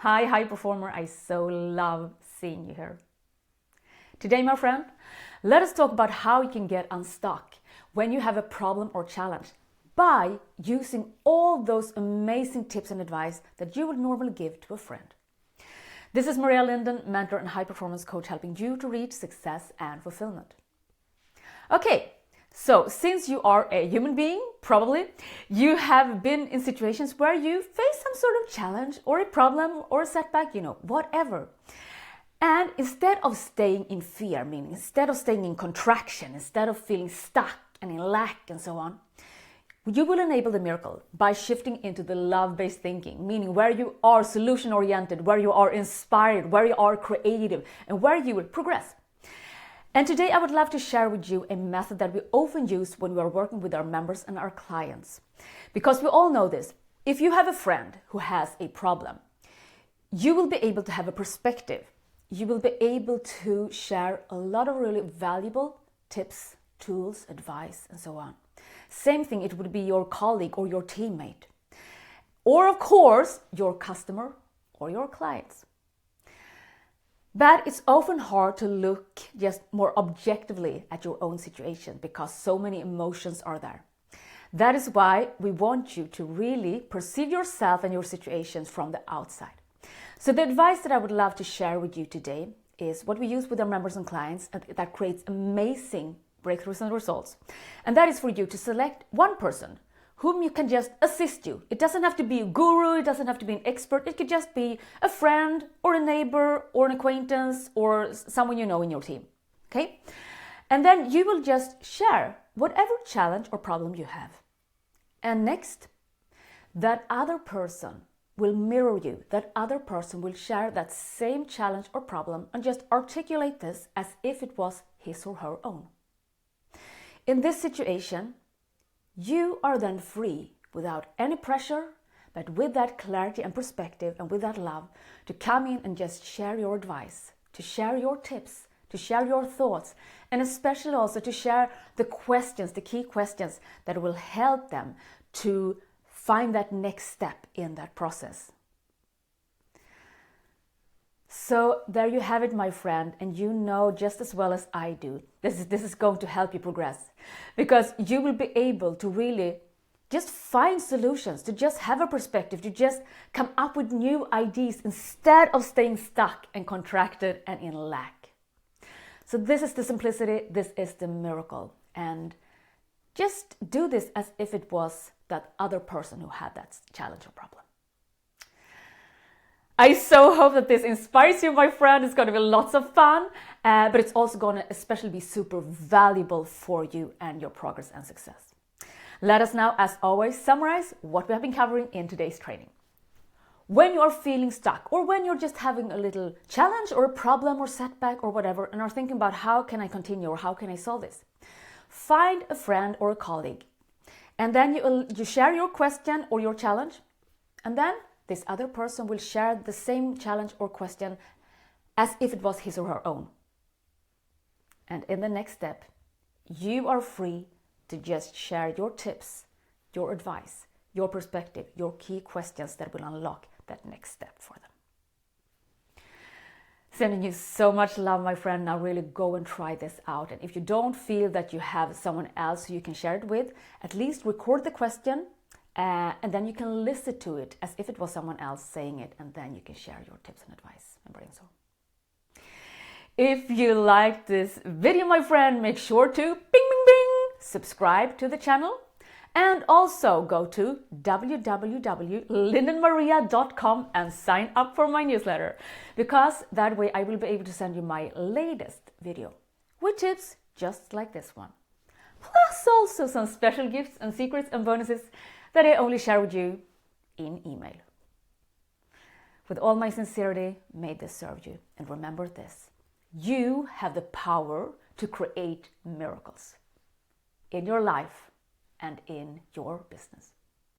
Hi, high performer. I so love seeing you here. Today, my friend, let us talk about how you can get unstuck when you have a problem or challenge by using all those amazing tips and advice that you would normally give to a friend. This is Linden, mentor and high performance coach, helping you to reach success and fulfillment. Okay, so since you are a human being, probably you have been in situations where you face some sort of challenge or a problem or a setback, whatever. And instead of staying in fear, meaning instead of staying in contraction, instead of feeling stuck and in lack and so on, you will enable the miracle by shifting into the love-based thinking, meaning where you are solution-oriented, where you are inspired, where you are creative, and where you will progress. And today I would love to share with you a method that we often use when we are working with our members and our clients. Because we all know this, if you have a friend who has a problem, you will be able to have a perspective. You will be able to share a lot of really valuable tips, tools, advice, and so on. Same thing, it would be your colleague or your teammate. Or of course, your customer or your clients. But it's often hard to look just more objectively at your own situation because so many emotions are there. That is why we want you to really perceive yourself and your situations from the outside. So the advice that I would love to share with you today is what we use with our members and clients that creates amazing breakthroughs and results. And that is for you to select one person whom you can just assist you. It doesn't have to be a guru, it doesn't have to be an expert, it could just be a friend or a neighbor or an acquaintance or someone you know in your team. Okay? And then you will just share whatever challenge or problem you have. And next, that other person will mirror you. That other person will share that same challenge or problem and just articulate this as if it was his or her own. In this situation, you are then free without any pressure, but with that clarity and perspective and with that love to come in and just share your advice, to share your tips, to share your thoughts, and especially also to share the questions, the key questions that will help them to find that next step in that process. So there you have it, my friend, and you know just as well as I do, this is going to help you progress because you will be able to really just find solutions, to just have a perspective, to just come up with new ideas instead of staying stuck and contracted and in lack. So this is the simplicity, this is the miracle, and just do this as if it was that other person who had that challenge or problem. I so hope that this inspires you, my friend. It's going to be lots of fun, but it's also going to especially be super valuable for you and your progress and success. Let us now, as always, summarize what we have been covering in today's training. When you are feeling stuck or when you're just having a little challenge or a problem or setback or whatever and are thinking about how can I continue or how can I solve this, find a friend or a colleague and then you share your question or your challenge, and then this other person will share the same challenge or question as if it was his or her own. And in the next step, you are free to just share your tips, your advice, your perspective, your key questions that will unlock that next step for them. Sending you so much love, my friend. Now really go and try this out. And if you don't feel that you have someone else who you can share it with, at least record the question and then you can listen to it as if it was someone else saying it, and then you can share your tips and advice and brainstorm. If you like this video, my friend, make sure to bing, bing, bing, subscribe to the channel, and also go to www.lindenmaria.com and sign up for my newsletter, because that way I will be able to send you my latest video with tips just like this one. Plus also some special gifts and secrets and bonuses that I only share with you in email. With all my sincerity, may this serve you. And remember this, you have the power to create miracles in your life and in your business.